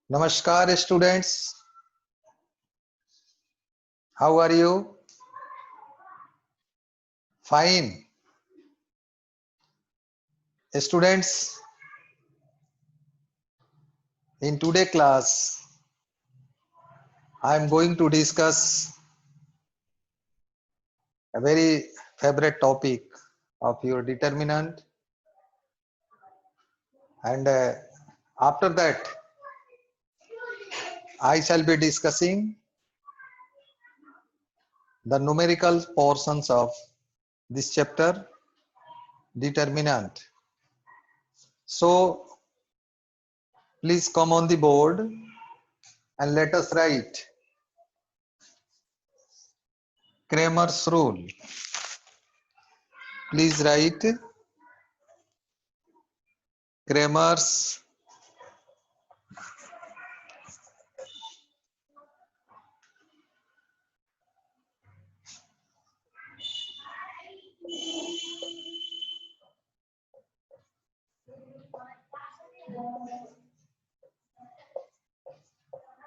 Namaskar students, how are you? Fine. Students, in today class, I am going to discuss a very favorite topic of your determinant, and after that I shall be discussing the numerical portions of this chapter, determinant. So please come on the board and let us write Cramer's rule. Please write Cramer's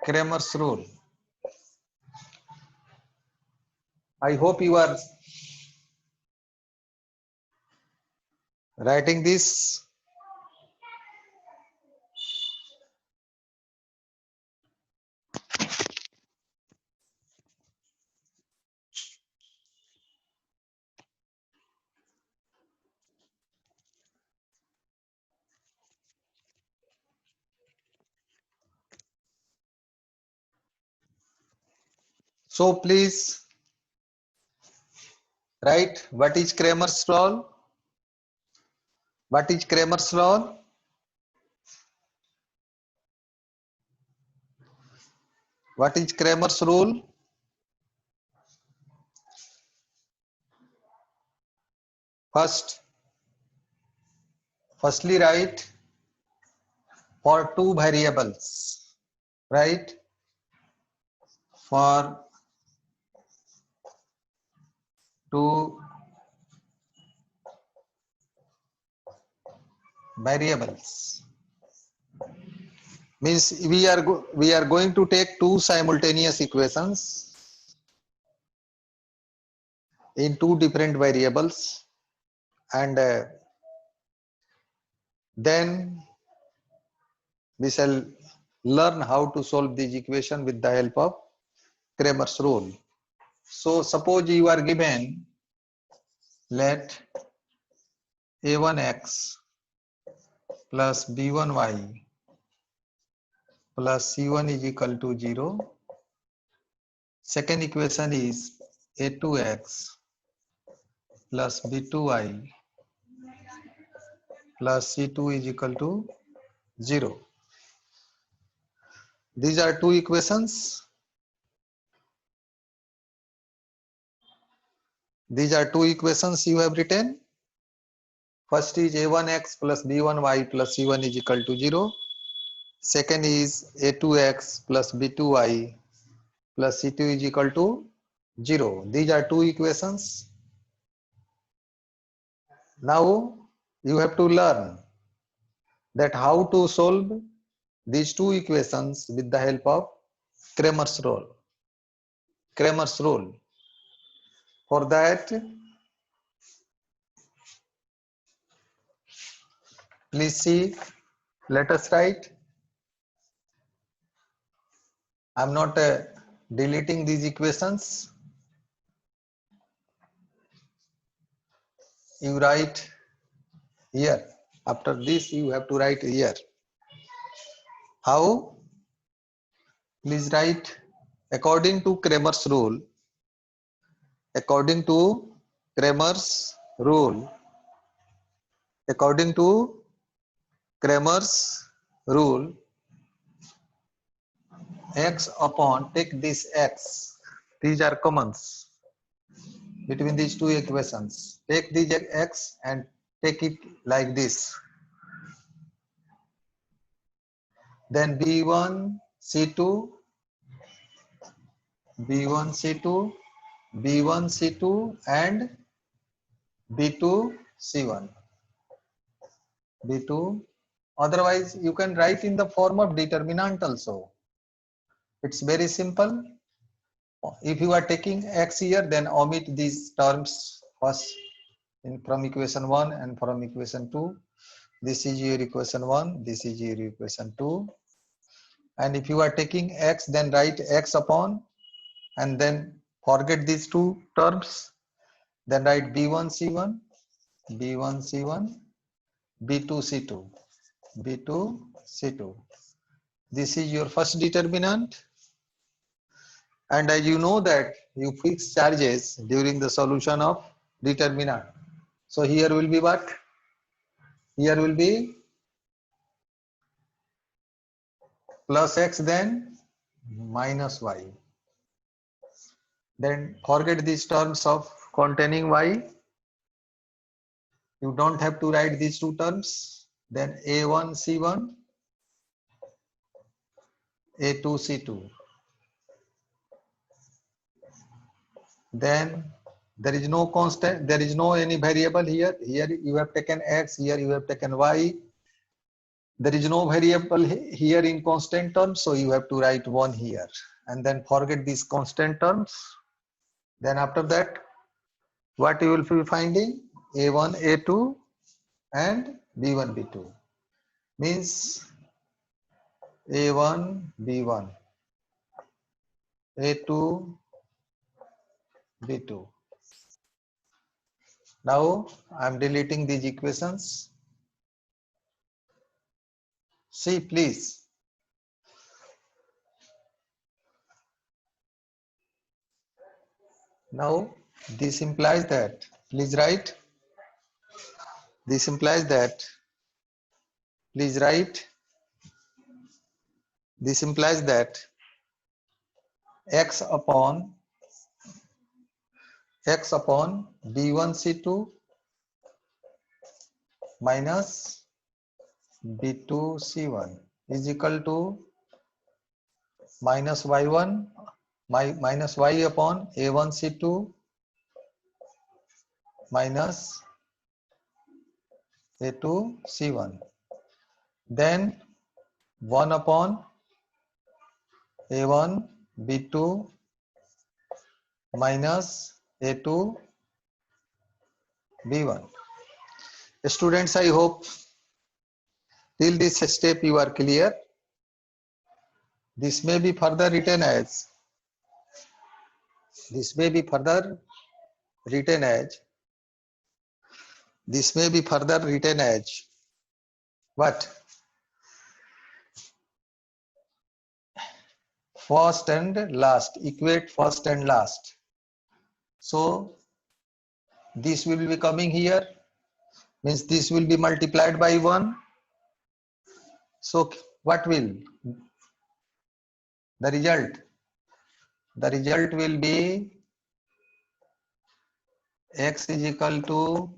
Cramer's rule. I hope you are writing this. So please write what is Cramer's law? What is Cramer's law? What is Cramer's rule? Firstly write for two variables, right? For two variables means we are going to take two simultaneous equations in two different variables, and then we shall learn how to solve this equation with the help of Cramer's rule. So suppose you are given, let a1x plus b1y plus c1 is equal to 0. Second equation is a2x plus b2y plus c2 is equal to 0. These are two equations. These are two equations you have written. First is a1x plus b1y plus c1 is equal to 0. Second is a2x plus b2y plus c2 is equal to 0. These are two equations. Now you have to learn that how to solve these two equations with the help of Cramer's rule. Cramer's rule. For that, please see, let us write. I am not deleting these equations. You write here. After this, you have to write here. How? Please write according to Cramer's rule. According to Cramer's rule. According to Cramer's rule, x upon, take this x. These are commons between these two equations. Take these x and take it like this. Then b1 c2, b1 c2, b1 c2 and b2 c1, b2 Otherwise, you can write in the form of determinant also. It's very simple. If you are taking x here, then omit these terms first from equation 1 and from equation 2. This is your equation 1, this is your equation 2. And if you are taking x, then write x upon, and then forget these two terms. Then write b1 c1, b1 c1, b2 c2, b2 c2. This is your first determinant. And as you know that you fix charges during the solution of determinant. So here will be what? Here will be plus x, then minus y. Then forget these terms of containing y. You don't have to write these two terms. Then a1 c1, a2 c2. Then there is no constant, there is no any variable here. Here you have taken x, here you have taken y. There is no variable here in constant terms, so you have to write 1 here. And then forget these constant terms. Then after that, what you will be finding? A1, A2 and B1, B2. Means A1, B1, A2, B2. Now I am deleting these equations. See, please. Now this implies that, please write. This implies that, please write. This implies that x upon b1 c2 minus b2 c1 is equal to minus y1 minus y upon a1 c2 minus a2 c1. Then 1 upon a1 b2 minus a2 b1. Students, I hope till this step you are clear. This may be further written as, this may be further written as what? First and last, equate first and last. So this will be coming here, means this will be multiplied by 1. So what will the result? The result will be x is equal to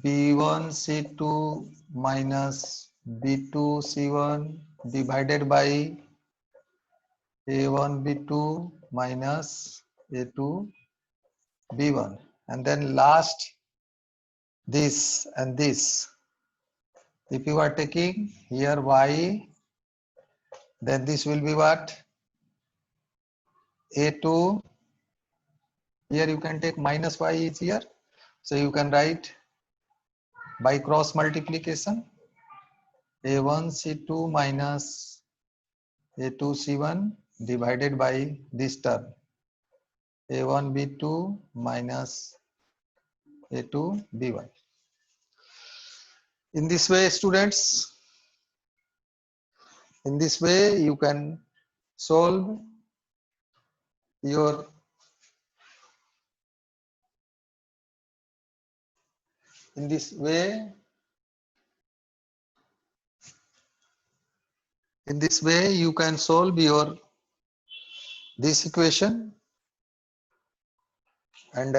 b1 c2 minus b2 c1 divided by a1 b2 minus a2 b1, and then last this and this. If you are taking here y, then this will be what? A2, here you can take minus y is here, so you can write by cross multiplication a1 c2 minus a2 c1 divided by this term a1 b2 minus a2 b1. In this way, students, in this way you can solve your in this way you can solve your this equation. And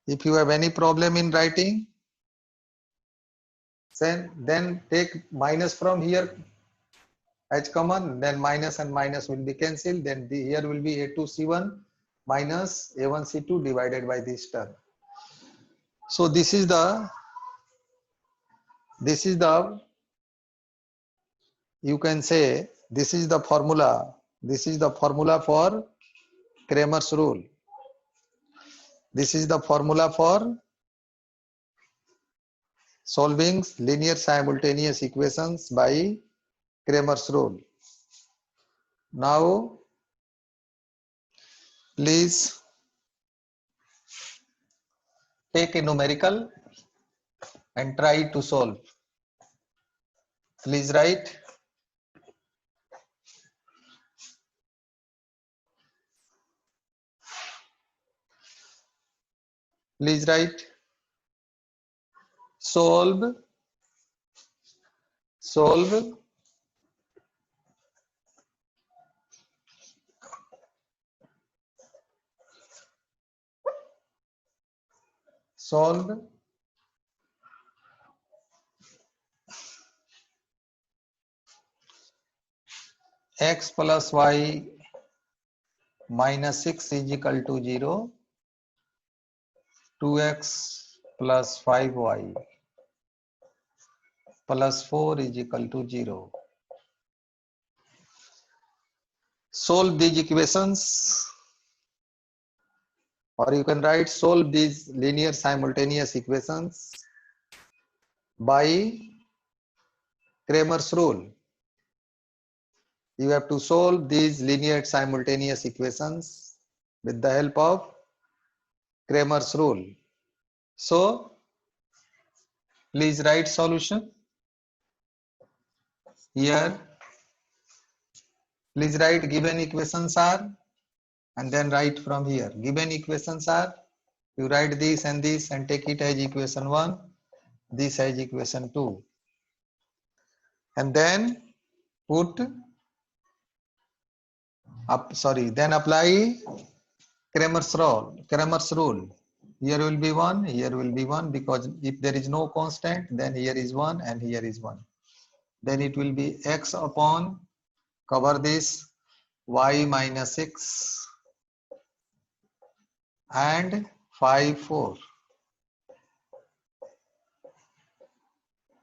if you have any problem in writing, then take minus from here as common, then minus and minus will be cancelled, then here will be a2 c1 minus A1C2 divided by this term. So this is the you can say this is the formula. This is the formula for Cramer's rule. This is the formula for solving linear simultaneous equations by Cramer's rule. Now, please take a numerical and try to solve. Please write. Please write. Solve x plus y minus 6 is equal to 0, 2x plus 5y plus 4 is equal to 0. Solve these equations, or you can write solve these linear simultaneous equations by Cramer's rule. You have to solve these linear simultaneous equations with the help of Cramer's rule. So, please write solution. Here, please write given equations are, and then write from here. Given equations are, you write this and take it as equation 1, this as equation 2. And then put up, then apply Cramer's rule. Here will be 1, here will be 1, because if there is no constant, then here is 1 and here is 1. Then it will be x upon, cover this, y minus 6 and 5, 4.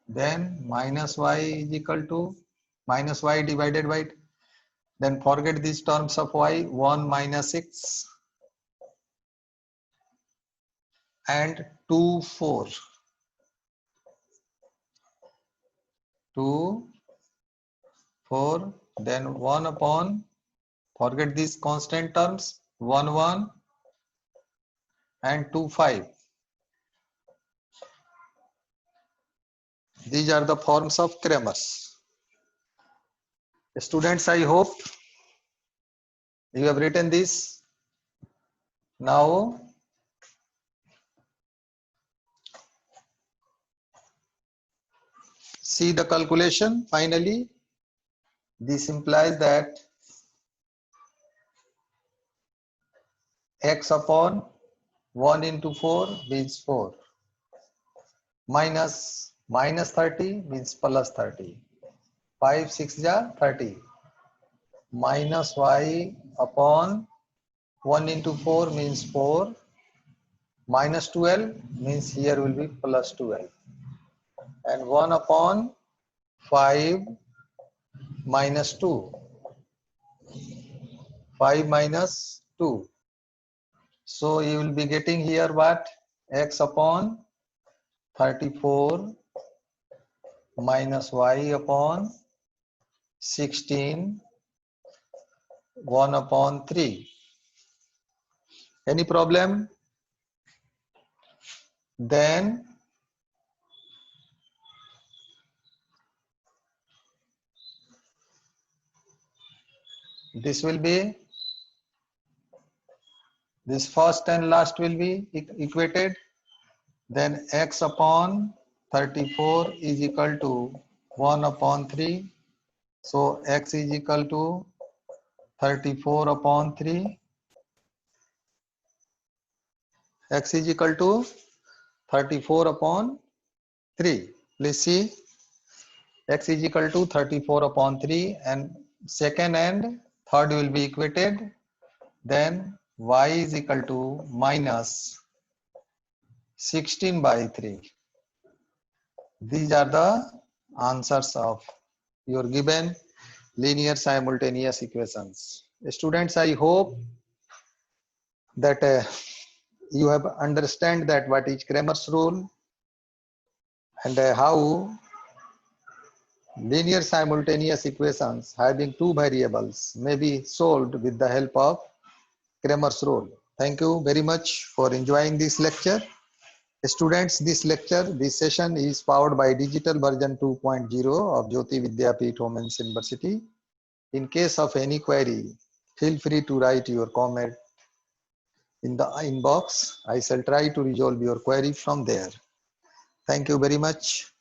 Then minus y is equal to minus y divided by, then forget these terms of y, 1 minus 6 and 2, 4. 2, 4, then 1 upon, forget these constant terms, 1, 1 and 2, 5. These are the forms of Cramer's. Students, I hope you have written this. Now, see the calculation finally. This implies that x upon 1 into 4 means 4. Minus 30 means plus 30. 5, 6 ja 30. Minus y upon 1 into 4 means 4. Minus 12 means here will be plus 12. And 1 upon 5 minus 2. 5 minus 2. So you will be getting here what? X upon 34 minus y upon 16, 1 upon 3. Any problem? Then this will be, this first and last will be equated. Then x upon 34 is equal to 1 upon 3. So x is equal to 34 upon 3. X is equal to 34 upon 3. Please see. X is equal to 34 upon 3, and second and third will be equated. Then y is equal to minus 16 by 3. These are the answers of your given linear simultaneous equations. Students, I hope that you have understand that what is Cramer's rule and how linear simultaneous equations having two variables may be solved with the help of Cramer's rule. Thank you very much for enjoying this lecture. Students, this session is powered by digital version 2.0 of Jyoti Vidyapeeth Women's University. In case of any query, feel free to write your comment in the inbox. I shall try to resolve your query from there. Thank you very much.